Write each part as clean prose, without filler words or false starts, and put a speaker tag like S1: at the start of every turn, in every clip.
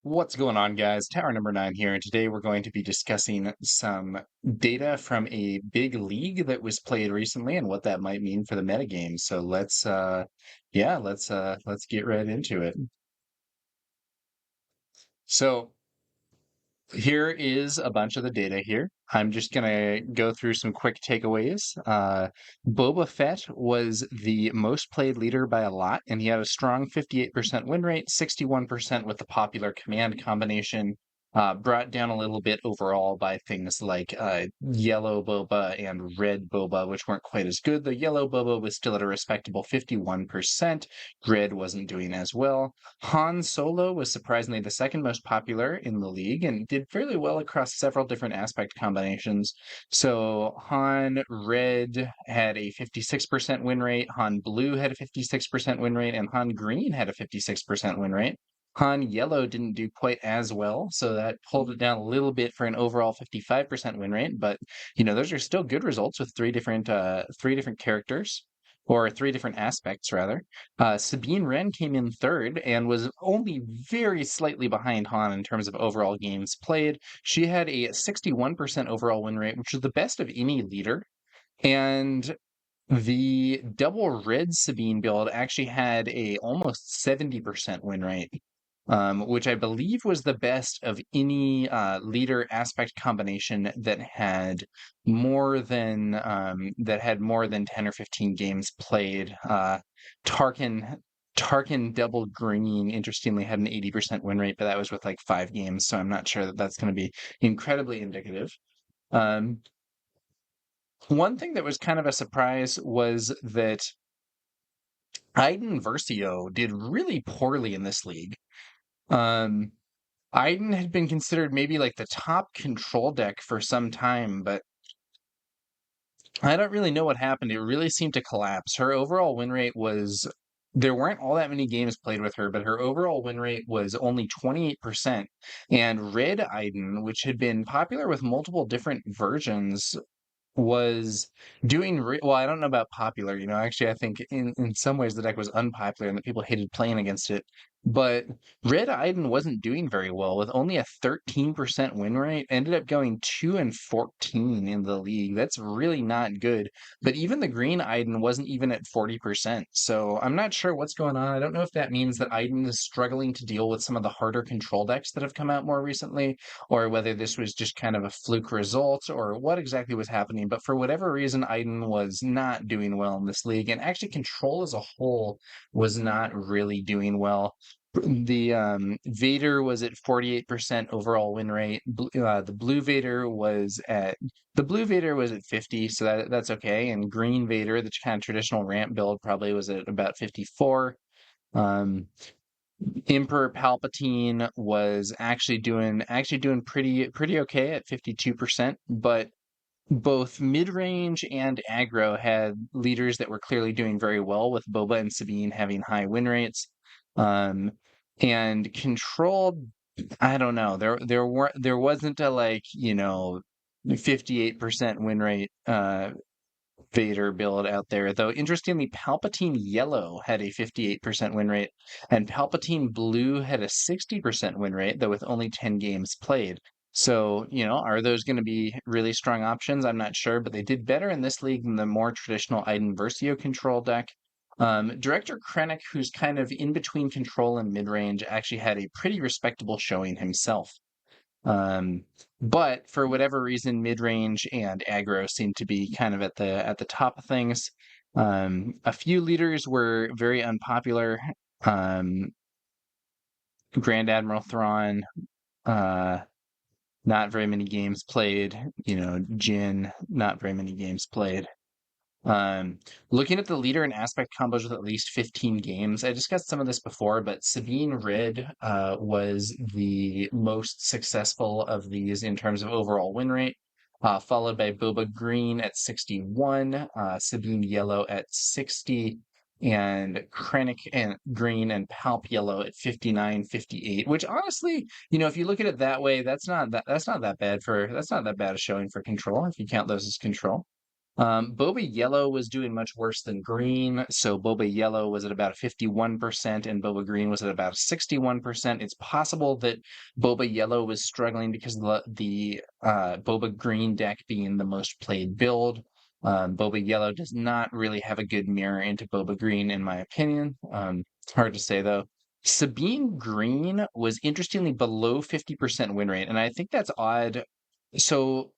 S1: What's going on, guys? Tower number 9 here, and today we're going to be discussing some data from a big league that was played recently and what that might mean for the metagame. So let's get right into it. So here is a bunch of the data here. I'm just gonna go through some quick takeaways. Boba Fett was the most played leader by a lot, and he had a strong 58% win rate, 61% with the popular command combination. Brought down a little bit overall by things like yellow boba and red boba, which weren't quite as good. The yellow boba was still at a respectable 51%. Red wasn't doing as well. Han Solo was surprisingly the second most popular in the league and did fairly well across several different aspect combinations. So Han Red had a 56% win rate, Han Blue had a 56% win rate, and Han Green had a 56% win rate. Han Yellow didn't do quite as well, so that pulled it down a little bit for an overall 55% win rate. But those are still good results with three different characters, or three different aspects rather. Sabine Wren came in third and was only very slightly behind Han in terms of overall games played. She had a 61% overall win rate, which was the best of any leader. And the double red Sabine build actually had a almost 70% win rate, which I believe was the best of any leader aspect combination that had more than 10 or 15 games played. Tarkin Tarkin double green, interestingly, had an 80% win rate, but that was with like 5 games, so I'm not sure that that's going to be incredibly indicative. Um, One thing that was kind of a surprise was that Iden Versio did really poorly in this league. Um, Iden had been considered maybe like the top control deck for some time, but I don't really know what happened. It really seemed to collapse. Her overall win rate was, there weren't all that many games played with her, but her overall win rate was only 28%. And Red Iden, which had been popular with multiple different versions, was doing well. I don't know about popular. Actually, I think in some ways the deck was unpopular and that people hated playing against it. But Red Iden wasn't doing very well with only a 13% win rate. Ended up going 2-14 in the league. That's really not good. But even the Green Iden wasn't even at 40%. So I'm not sure what's going on. I don't know if that means that Iden is struggling to deal with some of the harder control decks that have come out more recently, or whether this was just kind of a fluke result, or what exactly was happening. But for whatever reason, Iden was not doing well in this league, and actually Control as a whole was not really doing well. The Vader was at 48% overall win rate. The Blue Vader was at 50, so that's okay. And Green Vader, the kind of traditional ramp build, probably was at about 54. Um, Emperor Palpatine was actually doing pretty okay at 52%, but both mid-range and aggro had leaders that were clearly doing very well, with Boba and Sabine having high win rates. Um, and control, I don't know. There wasn't a 58% win rate Vader build out there, though interestingly, Palpatine Yellow had a 58% win rate, and Palpatine Blue had a 60% win rate, though with only 10 games played. So, are those going to be really strong options? I'm not sure, but they did better in this league than the more traditional Iden Versio control deck. Director Krennic, who's kind of in between control and mid range, actually had a pretty respectable showing himself. Um, but for whatever reason, mid-range and aggro seem to be kind of at the top of things. A few leaders were very unpopular. Um, Grand Admiral Thrawn, uh, not very many games played. Jin, not very many games played. Um, Looking at the leader and aspect combos with at least 15 games, I discussed some of this before, but Sabine Red was the most successful of these in terms of overall win rate, followed by Boba Green at 61, Sabine Yellow at 60, and Krennic and Green and Palp Yellow at 59, 58. Which honestly, if you look at it that way, that's not that bad a showing for control, if you count those as control. Boba Yellow was doing much worse than Green. So Boba Yellow was at about 51% and Boba Green was at about 61%. It's possible that Boba Yellow was struggling because of the Boba Green deck being the most played build. Boba Yellow does not really have a good mirror into Boba Green, in my opinion. It's hard to say though. Sabine Green was interestingly below 50% win rate, and I think that's odd. So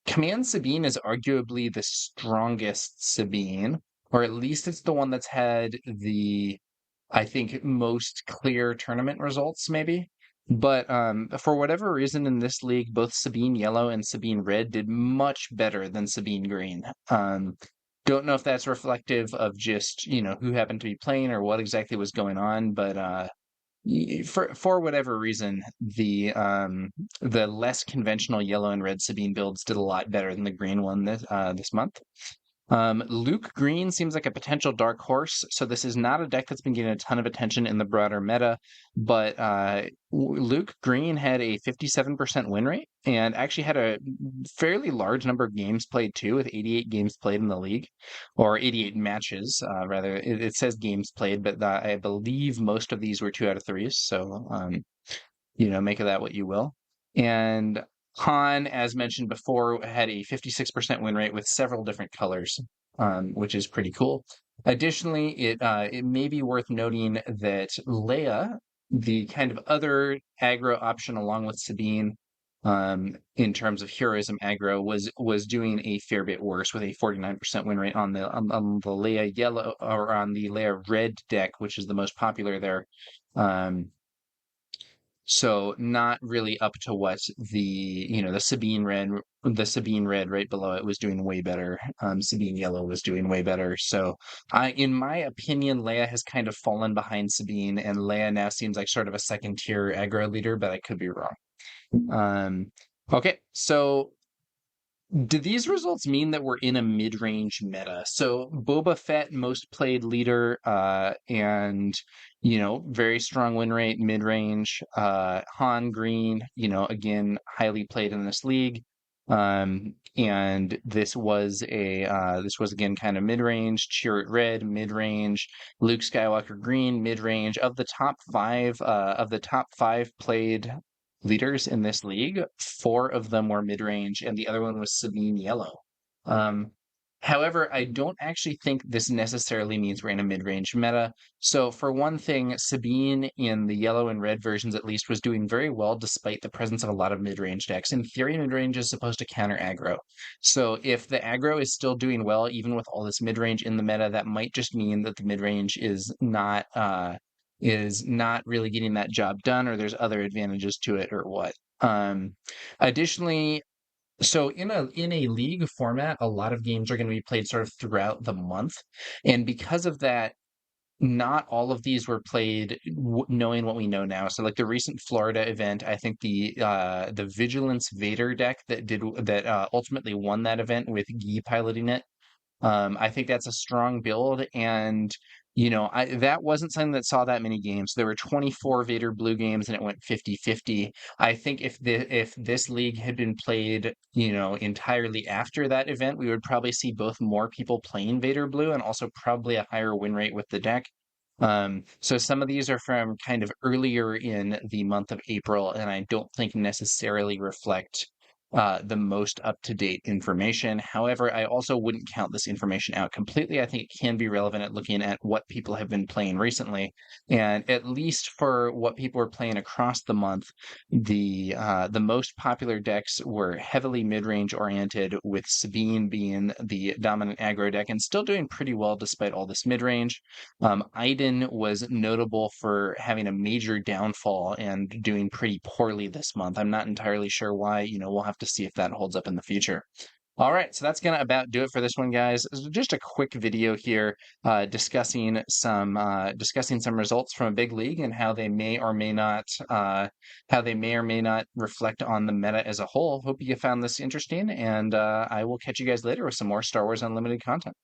S1: Command Sabine is arguably the strongest Sabine, or at least it's the one that's had the, I think, most clear tournament results, maybe. But for whatever reason in this league, both Sabine Yellow and Sabine Red did much better than Sabine Green. Don't know if that's reflective of just, who happened to be playing or what exactly was going on, but for whatever reason, the less conventional yellow and red Sabine builds did a lot better than the green one this month. Luke Green seems like a potential dark horse. So this is not a deck that's been getting a ton of attention in the broader meta, but Luke Green had a 57% win rate and actually had a fairly large number of games played too, with 88 games played in the league, or 88 matches, rather. It says games played, but I believe most of these were 2 out of 3s. So, make of that what you will. And Han, as mentioned before, had a 56% win rate with several different colors, which is pretty cool. Additionally, it may be worth noting that Leia, the kind of other aggro option along with Sabine, in terms of heroism aggro, was doing a fair bit worse with a 49% win rate on the Leia yellow, or on the Leia red deck, which is the most popular there. So not really up to what the Sabine Red right below it was doing way better. Sabine Yellow was doing way better. So in my opinion, Leia has kind of fallen behind Sabine, and Leia now seems like sort of a second tier aggro leader, but I could be wrong. Okay, so do these results mean that we're in a mid-range meta? So Boba Fett, most played leader, and very strong win rate, mid-range. Han Green, again, highly played in this league. And this was again kind of mid-range. Chirrut Red, mid-range. Luke Skywalker Green, mid-range. Of the top five played leaders in this league, 4 of them were mid-range, and the other one was Sabine Yellow. However, I don't actually think this necessarily means we're in a mid-range meta. So for one thing, Sabine in the yellow and red versions at least was doing very well despite the presence of a lot of mid-range decks. In theory, mid-range is supposed to counter aggro. So if the aggro is still doing well, even with all this mid-range in the meta, that might just mean that the mid-range is not really getting that job done, or there's other advantages to it, or what. Additionally, so in a league format, a lot of games are going to be played sort of throughout the month, and because of that, not all of these were played knowing what we know now. So like the recent Florida event, I think the Vigilance Vader deck that ultimately won that event with Guy piloting it. I think that's a strong build, and that wasn't something that saw that many games. There were 24 Vader Blue games, and it went 50-50. I think if this league had been played, entirely after that event, we would probably see both more people playing Vader Blue and also probably a higher win rate with the deck. So some of these are from kind of earlier in the month of April, and I don't think necessarily reflect the most up-to-date information. However, I also wouldn't count this information out completely. I think it can be relevant at looking at what people have been playing recently. And at least for what people are playing across the month, the most popular decks were heavily mid-range oriented, with Sabine being the dominant aggro deck and still doing pretty well despite all this mid-range. Iden was notable for having a major downfall and doing pretty poorly this month. I'm not entirely sure why. We'll have to see if that holds up in the future. All right, so that's gonna about do it for this one, guys. Just a quick video here, discussing some results from a big league and how they may or may not reflect on the meta as a whole. Hope you found this interesting, and I will catch you guys later with some more Star Wars Unlimited content.